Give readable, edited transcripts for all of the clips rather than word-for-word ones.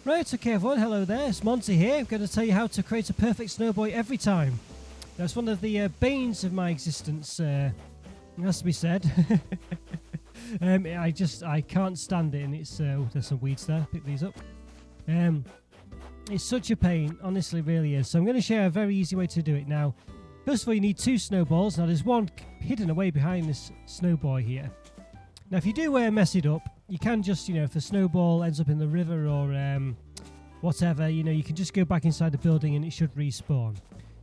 Right, okay everyone, hello there, it's Monty here. I'm going to tell you how to create a perfect snowboy every time. Now it's one of the banes of my existence, it has to be said. I can't stand it, and it's, there's some weeds there, pick these up. It's such a pain, honestly really is. So I'm going to share a very easy way to do it. Now, first of all you need 2 snowballs. Now there's one hidden away behind this snowboy here. Now if you do mess it up, you can just, if the snowball ends up in the river or whatever, you can just go back inside the building and it should respawn.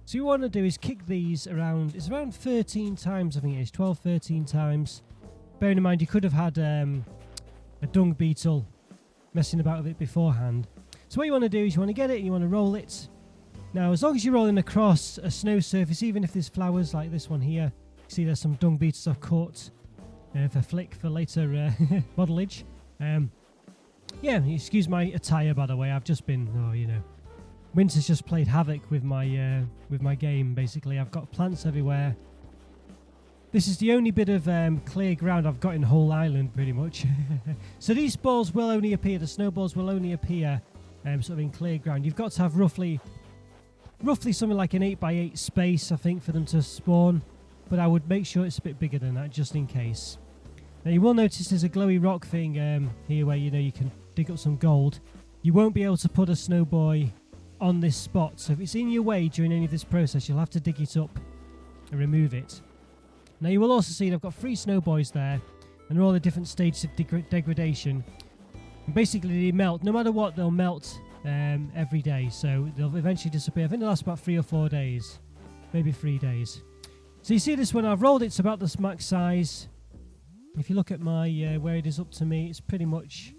So what you want to do is kick these around, it's around 13 times I think it is, 12, 13 times. Bearing in mind you could have had a dung beetle messing about with it beforehand. So what you want to do is you want to get it and you want to roll it. Now as long as you're rolling across a snow surface, even if there's flowers like this one here, you see there's some dung beetles I've caught for later modelage. Yeah, excuse my attire by the way. I've just been, winter's just played havoc with my game. Basically, I've got plants everywhere. This is the only bit of clear ground I've got in the whole island, pretty much. So these balls will only appear. The snowballs will only appear sort of in clear ground. You've got to have roughly something like an 8x8 space, I think, for them to spawn. But I would make sure it's a bit bigger than that, just in case. Now you will notice there's a glowy rock thing here where you can dig up some gold. You won't be able to put a snowboy on this spot, so if it's in your way during any of this process, you'll have to dig it up and remove it. Now you will also see that I've got 3 snowboys there, and they're all the different stages of degradation. And basically they melt, no matter what, they'll melt every day, so they'll eventually disappear. I think they'll last about 3 or 4 days, maybe 3 days. So you see this one, I've rolled it to about this max size. If you look at my where it is up to me, it's pretty much,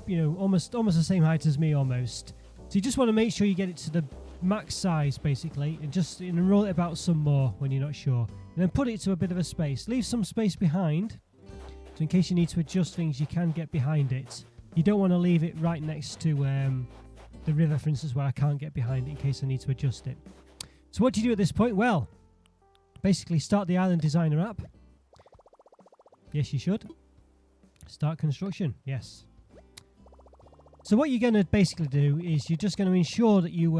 almost the same height as me almost. So you just want to make sure you get it to the max size basically, and just roll it about some more when you're not sure, and then put it to a bit of a space. Leave some space behind, so in case you need to adjust things, you can get behind it. You don't want to leave it right next to the river, for instance, where I can't get behind it in case I need to adjust it. So what do you do at this point? Well, basically start the Island Designer app. Yes, you should. Start construction. Yes. So what you're going to basically do is you're just going to ensure that you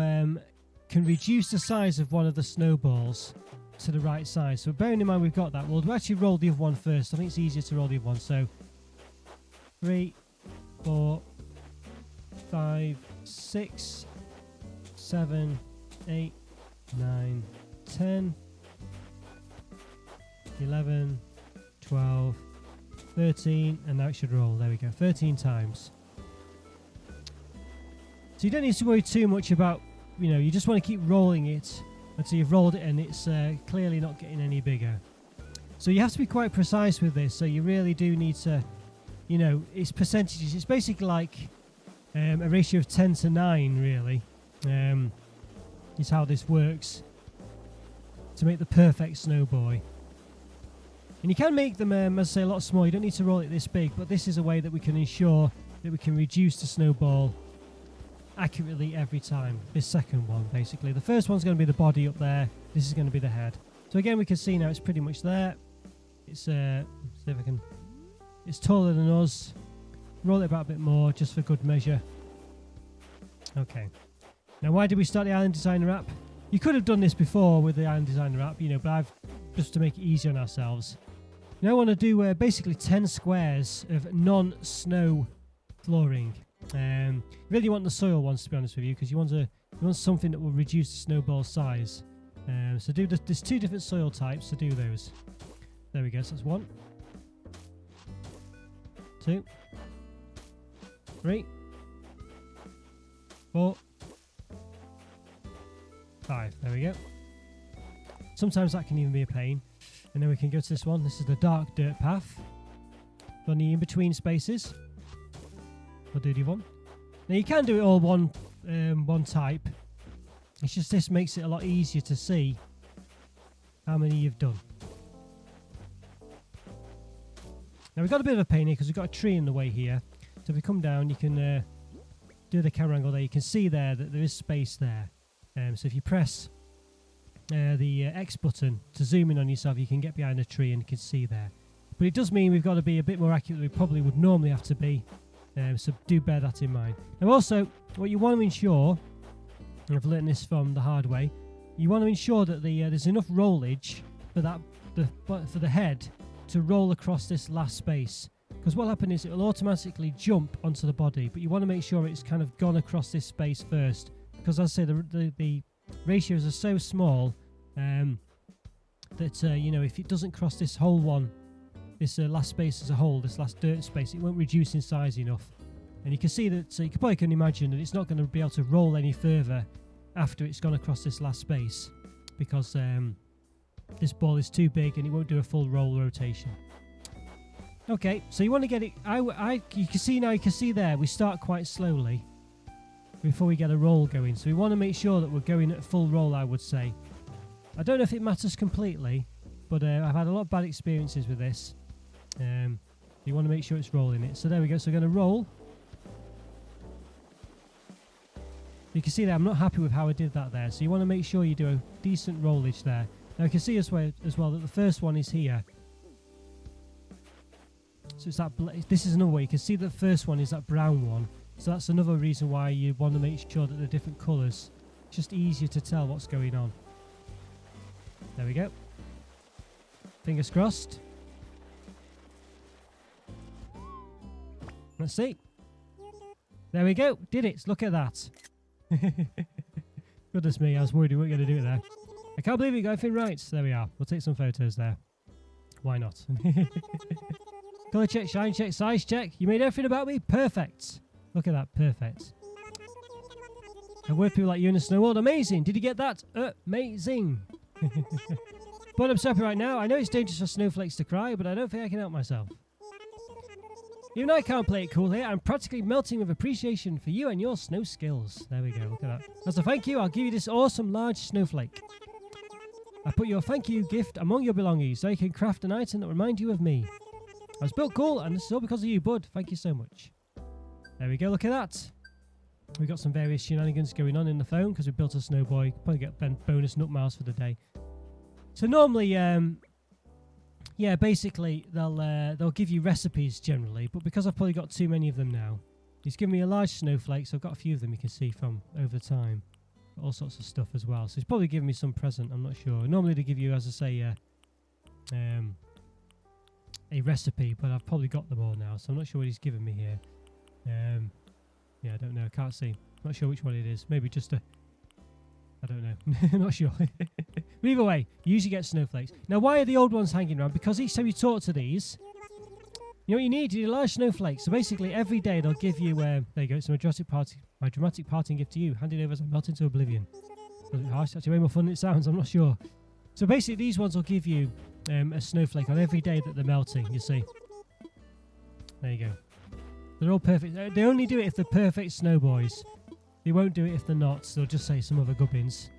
can reduce the size of one of the snowballs to the right size. So bearing in mind we've got that, we'll actually roll the other one first. I think it's easier to roll the other one. So 3, 4, 5, 6, 7, 8, 9, 10, 11, 12, 13, and now it should roll. There we go, 13 times. So you don't need to worry too much about, you just want to keep rolling it until you've rolled it and it's clearly not getting any bigger. So you have to be quite precise with this, so you really do need to, it's percentages. It's basically like a ratio of 10 to 9, really, is how this works to make the perfect snowboy. And you can make them, as I say, a lot smaller. You don't need to roll it this big, but this is a way that we can ensure that we can reduce the snowball accurately every time. This second one, basically. The first one's going to be the body up there. This is going to be the head. So again, we can see now it's pretty much there. It's, see if I can... It's taller than us. Roll it about a bit more, just for good measure. Okay. Now, why did we start the Island Designer app? You could have done this before with the Island Designer app, but I've just to make it easier on ourselves. Now I want to do basically 10 squares of non-snow flooring. Really want the soil ones, to be honest with you, because you want something that will reduce the snowball size. So there's 2 different soil types, so do those. There we go, so that's 1, 2, 3, 4, 5. There we go. Sometimes that can even be a pain. And then we can go to this one. This is the dark dirt path. On the in-between spaces. We'll do the one. Now you can do it all one type. It's just this makes it a lot easier to see how many you've done. Now we've got a bit of a pain here because we've got a tree in the way here. So if we come down, you can do the camera angle there. You can see there that there is space there. So if you press the X button to zoom in on yourself, you can get behind a tree and you can see there. But it does mean we've got to be a bit more accurate than we probably would normally have to be So do bear that in mind. And also, what you want to ensure, and I've learned this from the hard way, you want to ensure that there's enough rollage for the head to roll across this last space. Because what will happen is it will automatically jump onto the body, but you want to make sure it's kind of gone across this space first. Because as I say, the ratios are so small that you know, if it doesn't cross this whole one, this last space as a whole, this last dirt space, it won't reduce in size enough. And you can see that, so you probably can imagine that it's not going to be able to roll any further after it's gone across this last space, because this ball is too big and it won't do a full roll rotation. Okay, so you want to get it. You can see now. You can see there. We start quite slowly before we get a roll going. So we want to make sure that we're going at full roll. I would say. I don't know if it matters completely, but I've had a lot of bad experiences with this. You want to make sure it's rolling it. So there we go. So we're going to roll. You can see that I'm not happy with how I did that there. So you want to make sure you do a decent rollage there. Now you can see as well that the first one is here. So it's that. This is another way. You can see the first one is that brown one. So that's another reason why you want to make sure that they're different colours. It's just easier to tell what's going on. There we go. Fingers crossed. Let's see. There we go. Did it. Look at that. Goodness me, I was worried we weren't going to do it there. I can't believe we got everything right. There we are. We'll take some photos there. Why not? Colour check, shine check, size check. You made everything about me perfect. Look at that. Perfect. And with people like you in the snow world, amazing. Did you get that? Amazing. But I'm happy right now. I know it's dangerous for snowflakes to cry, but I don't think I can help myself. Even though I can't play it cool here, I'm practically melting with appreciation for you and your snow skills. There we go, look at that. As a thank you, I'll give you this awesome large snowflake. I put your thank you gift among your belongings so you can craft an item that reminds you of me. I was built cool, and this is all because of you, bud. Thank you so much. There we go, look at that. We got some various shenanigans going on in the phone because we built a snowboy. Probably get bonus nut miles for the day. So normally, yeah, basically they'll give you recipes generally, but because I've probably got too many of them now, he's given me a large snowflake, so I've got a few of them you can see from over time. All sorts of stuff as well. So he's probably given me some present, I'm not sure. Normally they give you, as I say, a recipe, but I've probably got them all now, so I'm not sure what he's given me here. Yeah, I don't know. I can't see. Not sure which one it is. Maybe just a... I don't know. Not sure. But either way, you usually get snowflakes. Now, why are the old ones hanging around? Because each time you talk to these, you know what you need? You need a large snowflake. So basically, every day they'll give you... there you go. It's my dramatic parting gift to you. Hand it over as I melt into oblivion. It's actually way more fun than it sounds. I'm not sure. So basically, these ones will give you a snowflake on every day that they're melting, you see. There you go. They're all perfect. They only do it if they're perfect snowboys. They won't do it if they're not. So they'll just say some other gubbins.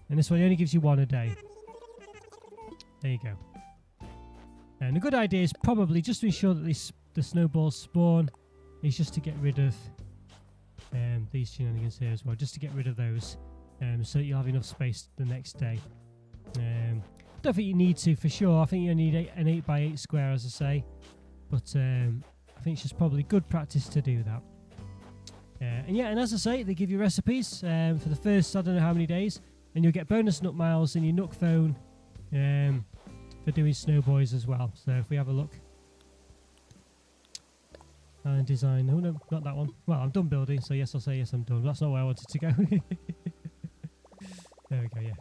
And this one only gives you one a day. There you go. And a good idea is probably just to ensure that the snowballs spawn is just to get rid of these shenanigans here as well. Just to get rid of those. So that you'll have enough space the next day. Don't think you need to for sure. I think you need an 8x8 square, as I say. But I think it's just probably good practice to do that. And yeah, and as I say, they give you recipes for the first I don't know how many days, and you'll get bonus nut miles in your Nook phone for doing snowboys as well. So if we have a look, and design. Oh no, not that one. Well, I'm done building, so yes, I'll say yes, I'm done. That's not where I wanted to go. There we go. Yeah.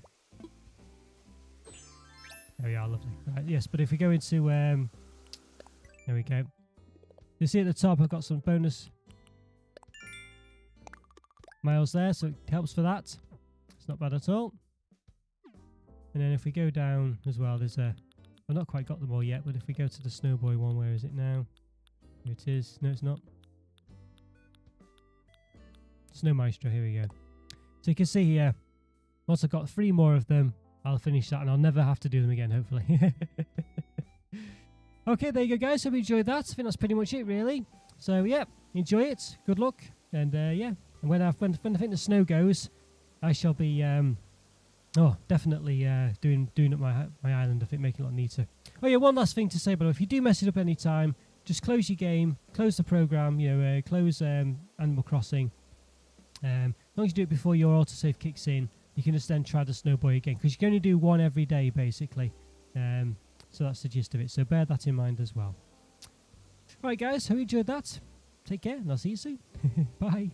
There we are. Lovely. Right, yes, but if we go into there we go. You see at the top, I've got some bonus miles there, so it helps for that. It's not bad at all. And then if we go down as well, there's a... I've not quite got them all yet, but if we go to the Snowboy one, where is it now? Here it is. No, it's not. Snow Maestro, here we go. So you can see here, once I've got 3 more of them, I'll finish that and I'll never have to do them again, hopefully. Okay, there you go, guys. Hope you enjoyed that. I think that's pretty much it, really. So, yeah, enjoy it. Good luck. And, yeah, and when I think the snow goes, I shall be, definitely doing up my island, I think, making it a lot neater. Oh, yeah, one last thing to say, but if you do mess it up any time, just close your game, close the program, close Animal Crossing. As long as you do it before your autosave kicks in, you can just then try the Snowboy again, because you can only do one every day basically. So that's the gist of it, so bear that in mind as well. Right guys, hope you enjoyed that. Take care and I'll see you soon. Bye.